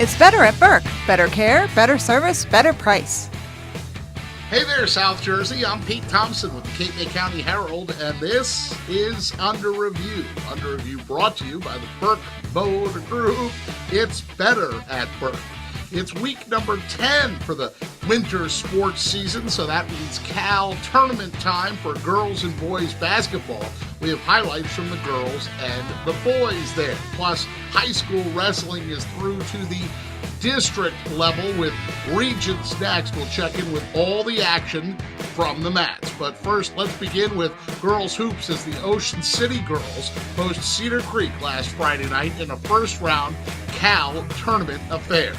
It's better at Burke. Better care, better service, better price. Hey there, South Jersey. I'm Pete Thompson with the Cape May County Herald, and this is Under Review. Under Review brought to you by the Burke Motor Group. It's better at Burke. It's week number 10 for the winter sports season, so that means C.A.L. tournament time for girls and boys basketball. We have highlights from the girls and the boys there. Plus, high school wrestling is through to the district level with regions next. We'll check in with all the action from the mats. But first, let's begin with girls hoops as the Ocean City girls host Cedar Creek last Friday night in a first-round C.A.L. tournament affair.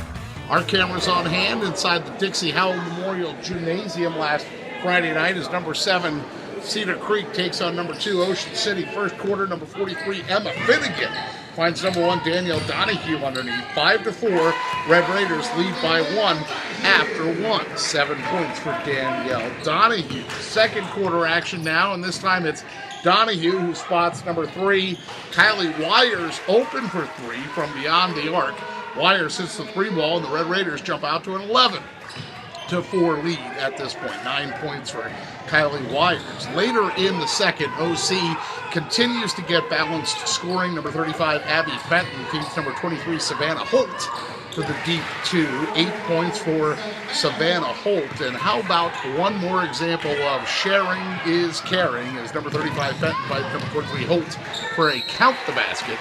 Our camera's on hand inside the Dixie Howell Memorial Gymnasium last Friday night as number 7 Cedar Creek takes on number 2 Ocean City. First quarter, number 43 Emma Finnegan finds number 1 Danielle Donahue underneath. 5-4, Red Raiders lead by 1 after 1. 7 points for Danielle Donahue. Second quarter action now, and this time it's Donahue who spots number 3 Kylie Wires open for 3 from beyond the arc. Wires hits the 3 ball, and the Red Raiders jump out to an 11-4 lead at this point. 9 points for Kylie Wires. Later in the second, OC continues to get balanced scoring. Number 35, Abby Fenton feeds number 23, Savannah Holt for the deep 2. 8 points for Savannah Holt. And how about one more example of sharing is caring as number 35, Fenton by number 23, Holt for a count the basket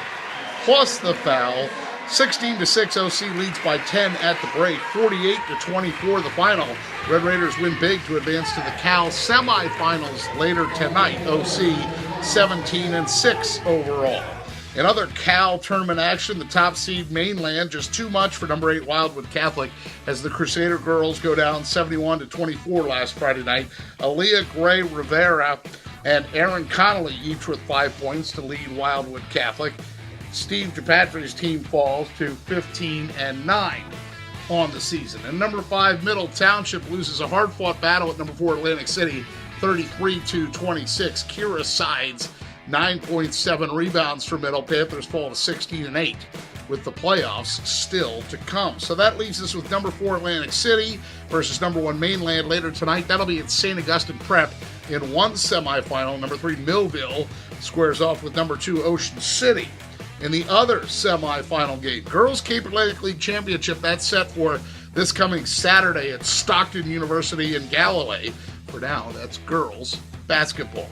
plus the foul. 16-6, OC leads by 10 at the break. 48-24 the final. Red Raiders win big to advance to the C.A.L. semifinals later tonight. OC 17-6 overall. In other C.A.L. tournament action, the top seed Mainland just too much for number 8 Wildwood Catholic as the Crusader girls go down 71-24 last Friday night. Aaliyah Gray Rivera and Aaron Connolly each with 5 points to lead Wildwood Catholic. Steve DePatrick's team falls to 15-9 on the season. And number 5, Middle Township loses a hard-fought battle at number 4, Atlantic City, 33-26. Kira Sides, 9.7 rebounds for Middle. Panthers fall to 16-8 with the playoffs still to come. So that leaves us with number 4, Atlantic City versus number 1, Mainland later tonight. That'll be at St. Augustine Prep in one semifinal. Number 3, Millville squares off with number 2, Ocean City. In the other semifinal game, Girls Cape Atlantic League Championship, that's set for this coming Saturday at Stockton University in Galloway. For now, that's girls basketball.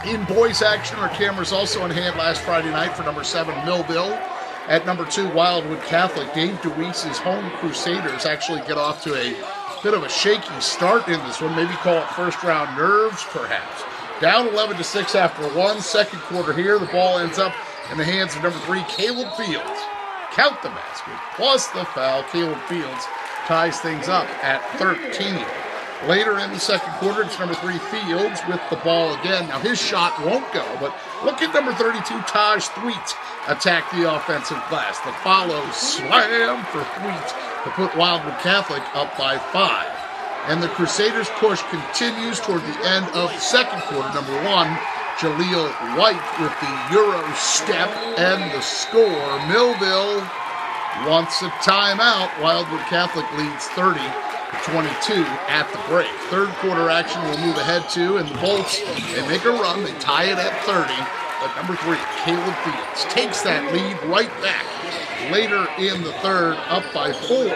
In boys action, our cameras also on hand last Friday night for number 7 Millville. At number 2 Wildwood Catholic, Dave DeWeese's home Crusaders actually get off to a bit of a shaky start in this one. Maybe call it first round nerves, perhaps. Down 11-6 after one. Second quarter here, the ball ends up in the hands of number 3, Caleb Fields. Count the basket, plus the foul. Caleb Fields ties things up at 13. Later in the second quarter, it's number 3, Fields with the ball again. Now, his shot won't go, but look at number 32, Taj Thweet, attack the offensive glass. The follow slam for Thweet to put Wildwood Catholic up by 5. And the Crusaders' push continues toward the end of the second quarter. Number 1, Jaleel White with the Euro step and the score. Millville wants a timeout. Wildwood Catholic leads 30-22 at the break. Third quarter action will move ahead to, and the Bolts, they make a run. They tie it at 30. But number 3, Caleb Fields, takes that lead right back. Later in the third, up by 4,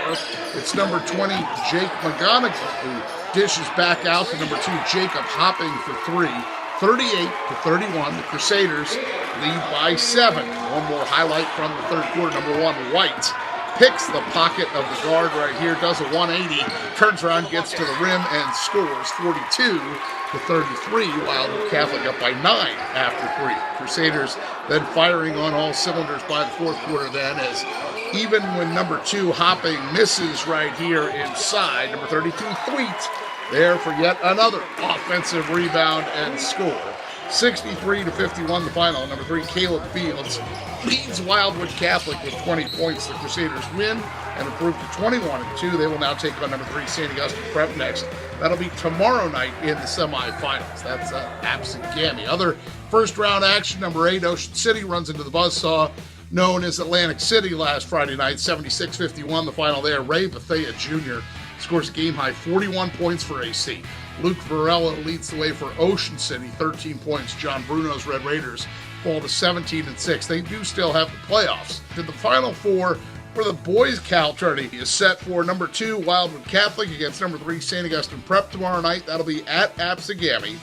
it's number 20, Jake McGonigal, who dishes back out to number 2, Jacob Hopping for 3. 38-31, the Crusaders lead by 7. One more highlight from the third quarter. Number 1, White picks the pocket of the guard right here, does a 180, turns around, gets to the rim, and scores 42-33. Wildwood Catholic up by 9 after 3. Crusaders then firing on all cylinders by the fourth quarter then, as even when number 2, Hopping, misses right here inside, number 32, Thweet, there for yet another offensive rebound and score. 63-51 the final. Number 3, Caleb Fields leads Wildwood Catholic with 20 points. The Crusaders win and improve to 21-2. They will now take on number 3, St. Augustine Prep next. That'll be tomorrow night in the semifinals. That's Absent Gammy. Other first round action, number 8, Ocean City runs into the buzzsaw known as Atlantic City last Friday night, 76-51, the final there. Ray Bethea Jr. scores a game-high 41 points for AC. Luke Varela leads the way for Ocean City, 13 points. John Bruno's Red Raiders fall to 17-6. They do still have the playoffs. In the Final Four for the boys' C.A.L. tourney is set for number 2 Wildwood Catholic against number 3 St. Augustine Prep tomorrow night. That'll be at Absegami.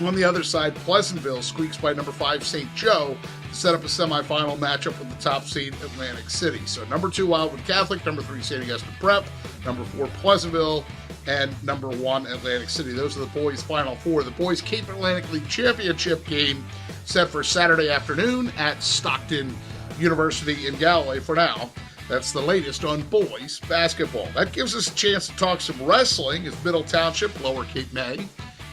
On the other side, Pleasantville squeaks by number 5 St. Joe to set up a semifinal matchup with the top seed Atlantic City. So number 2 Wildwood Catholic, number 3 St. Augustine Prep, number 4 Pleasantville, and number 1 Atlantic City. Those are the boys' Final Four. The boys' Cape Atlantic League Championship game set for Saturday afternoon at Stockton University in Galloway for now. That's the latest on boys basketball. That gives us a chance to talk some wrestling as Middle Township, Lower Cape May,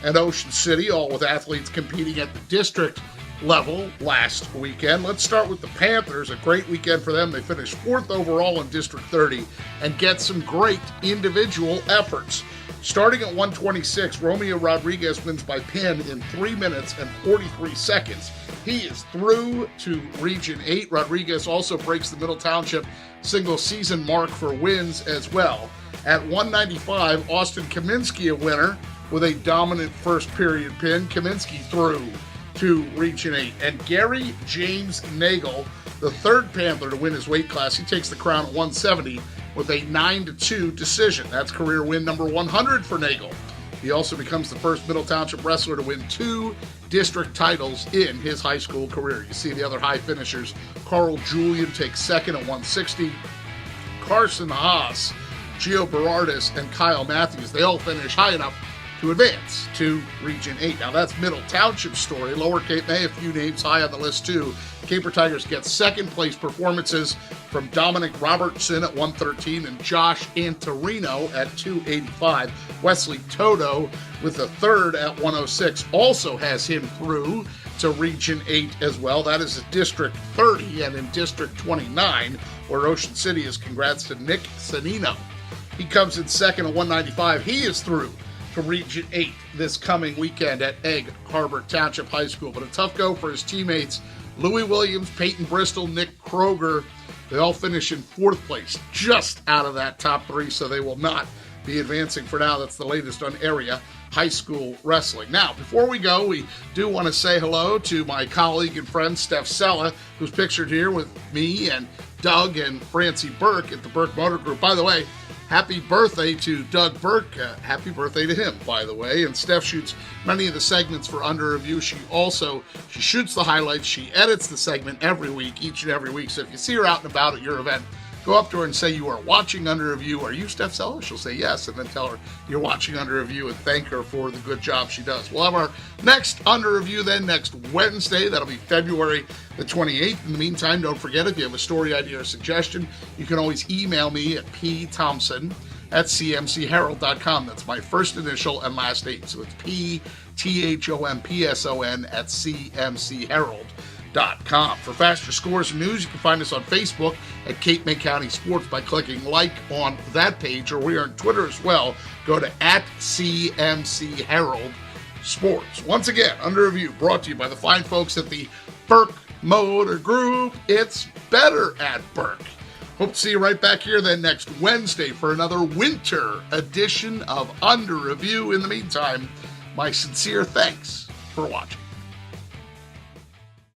and Ocean City, all with athletes competing at the district level last weekend. Let's start with the Panthers. A great weekend for them. They finished 4th overall in District 30 and get some great individual efforts. Starting at 126, Romeo Rodriguez wins by pin in 3 minutes and 43 seconds. He is through to Region 8. Rodriguez also breaks the Middle Township single season mark for wins as well. At 195, Austin Kaminsky a winner with a dominant first period pin. Kaminsky through to Region 8. And Gary James Nagel, the third Panther to win his weight class, he takes the crown at 170 with a 9-2 decision. That's career win number 100 for Nagel. He also becomes the first Middle Township wrestler to win 2 district titles in his high school career. You see the other high finishers. Carl Julian takes second at 160. Carson Haas, Gio Berardis, and Kyle Matthews, they all finish high enough to advance to Region 8. Now that's Middle Township story. Lower Cape May, a few names high on the list too. Caper Tigers get second place performances from Dominic Robertson at 113 and Josh Antorino at 285. Wesley Toto with the third at 106 also has him through to Region 8 as well. That is at District 30, and in District 29, where Ocean City is, congrats to Nick Sanino. He comes in second at 195. He is through to Region 8 this coming weekend at Egg Harbor Township High School. But a tough go for his teammates, Louis Williams, Peyton Bristol, Nick Kroger. They all finish in 4th place, just out of that top 3, so they will not be advancing for now. That's the latest on area high school wrestling. Now, before we go, we do want to say hello to my colleague and friend, Steph Sella, who's pictured here with me and Doug and Francie Burke at the Burke Motor Group. By the way, happy birthday to Doug Burke. Happy birthday to him, by the way. And Steph shoots many of the segments for Under Review. She shoots the highlights. She edits the segment every week, each and every week. So if you see her out and about at your event, go up to her and say you are watching Under Review. Are you Steph Seller? She'll say yes, and then tell her you're watching Under Review and thank her for the good job she does. We'll have our next Under Review then next Wednesday. That'll be February the 28th. In the meantime, don't forget, if you have a story idea or suggestion, you can always email me at pthompson@cmcherald.com. That's my first initial and last name. So it's pthompson@cmcherald.com. For faster scores and news, you can find us on Facebook at Cape May County Sports by clicking like on that page, or we are on Twitter as well. Go to @CMC Herald Sports. Once again, Under Review brought to you by the fine folks at the Burke Motor Group. It's better at Burke. Hope to see you right back here then next Wednesday for another winter edition of Under Review. In the meantime, my sincere thanks for watching.